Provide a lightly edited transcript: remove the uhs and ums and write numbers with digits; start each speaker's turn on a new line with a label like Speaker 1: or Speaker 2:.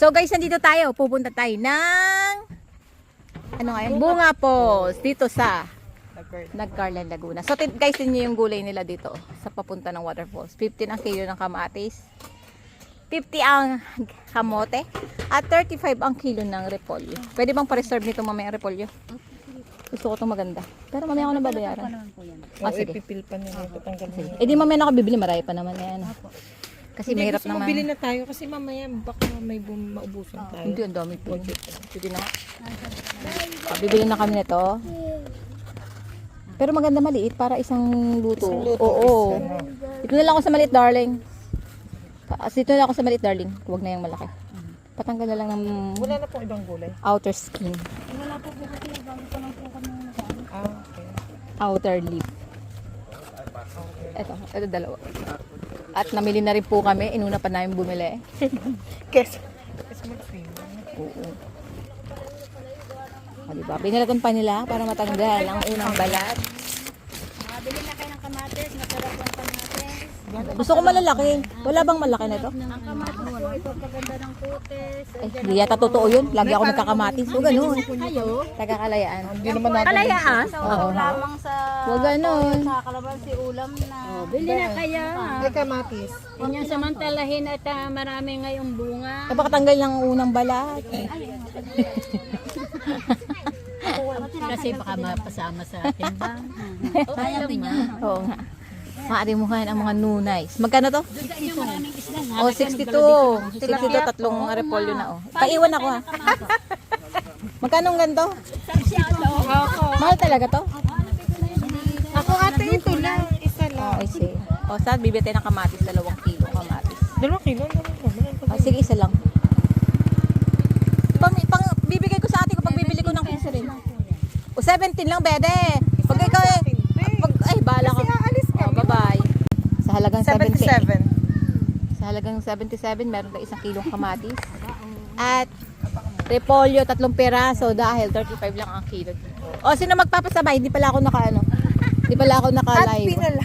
Speaker 1: So guys, nandito tayo. Pupunta tayo ng ano ngayon? Bunga Falls dito sa Nagcarlan, Laguna. So guys, yun yung gulay nila dito sa papunta ng waterfalls. 15 ang kilo ng kamatis, 50 ang kamote, at 35 ang kilo ng repolyo. Pwede bang pa-reserve nito mamaya ang repolyo? Gusto ko itong maganda. Pero mamaya ako na babayaran. Ah, sige.
Speaker 2: Ipipil pa nila. Tatanggal mo.
Speaker 1: Eh di mamaya na ako bibili. Marami pa naman na yan. Kasi
Speaker 2: Hindi,
Speaker 1: mahirap
Speaker 2: gusto
Speaker 1: naman.
Speaker 2: mabili na tayo kasi mamaya baka may maubusan tayo.
Speaker 1: Hindi, ang dami po. Sige na. Bibili na kami nito. Pero maganda maliit para isang luto.
Speaker 2: Isang luto,
Speaker 1: Oo.
Speaker 2: is, ano.
Speaker 1: Dito na lang ako sa maliit, darling. Dito na lang ako sa maliit, darling. Huwag na yung malaki. Patanggal na lang ng
Speaker 2: Wala na pong ibang gulay.
Speaker 1: outer skin.
Speaker 2: Ah, okay.
Speaker 1: Outer lip. Ito dalawa. At namili na rin po kami. Inuna pa namin bumili.
Speaker 2: Kasi mag-cream.
Speaker 1: Oo. O, diba? Binalatan pa nila para matanggal ang unang balat.
Speaker 3: Bili na kayo ng kamatis, masarap yung kamatis.
Speaker 1: Gusto ko malalaki. Wala bang malaki na ito?
Speaker 3: Ang kamatis po, ito paganda ng kutes.
Speaker 1: Ay, di yata totoo yun. Lagi ako nagkakamatis. O, ganun.
Speaker 3: Kayo?
Speaker 1: Tagakalayaan.
Speaker 2: Hindi naman natin.
Speaker 1: Kalayaan?
Speaker 3: Oo. Lamang sa
Speaker 1: Huwag ganun.
Speaker 3: sa kalamansi ulam na. Bili na kayo.
Speaker 2: May kamatis.
Speaker 3: Inyong samantalahin at marami ngayong bunga.
Speaker 1: Napakatanggal ng unang balat.
Speaker 3: Kasi baka mapasama sa timbang. Kaya din yan.
Speaker 1: Oo nga. Maaari mo kain ang mga nunays. Magkano to?
Speaker 3: Yung maraming isda.
Speaker 1: O, 62. 62, tatlong repolyo na. O. Paiwan ako ha. Magkano ang ganito? Mahal talaga to?
Speaker 2: Ako ate ito lang. Isa lang.
Speaker 1: I see. O, saan bibili tayo ng kamatis? 2 kilo kamatis.
Speaker 2: 2 kilo?
Speaker 1: O, sige, isa lang. Bibigay ko sa ate ko pag bibili ko ng 15 rin. O, 17 lang, bede. Pag ikaw ay, bahala ka.
Speaker 2: Kasi aalis
Speaker 1: O,
Speaker 2: kami.
Speaker 1: bye-bye. Sa halagang 78.
Speaker 2: 77.
Speaker 1: Sa halagang 77, meron tayo 1 kilong kamatis. At repolyo, 3 piraso dahil 35 lang ang kilo. O, sino magpapasabay? Hindi pala ako naka-live.
Speaker 2: At pinala.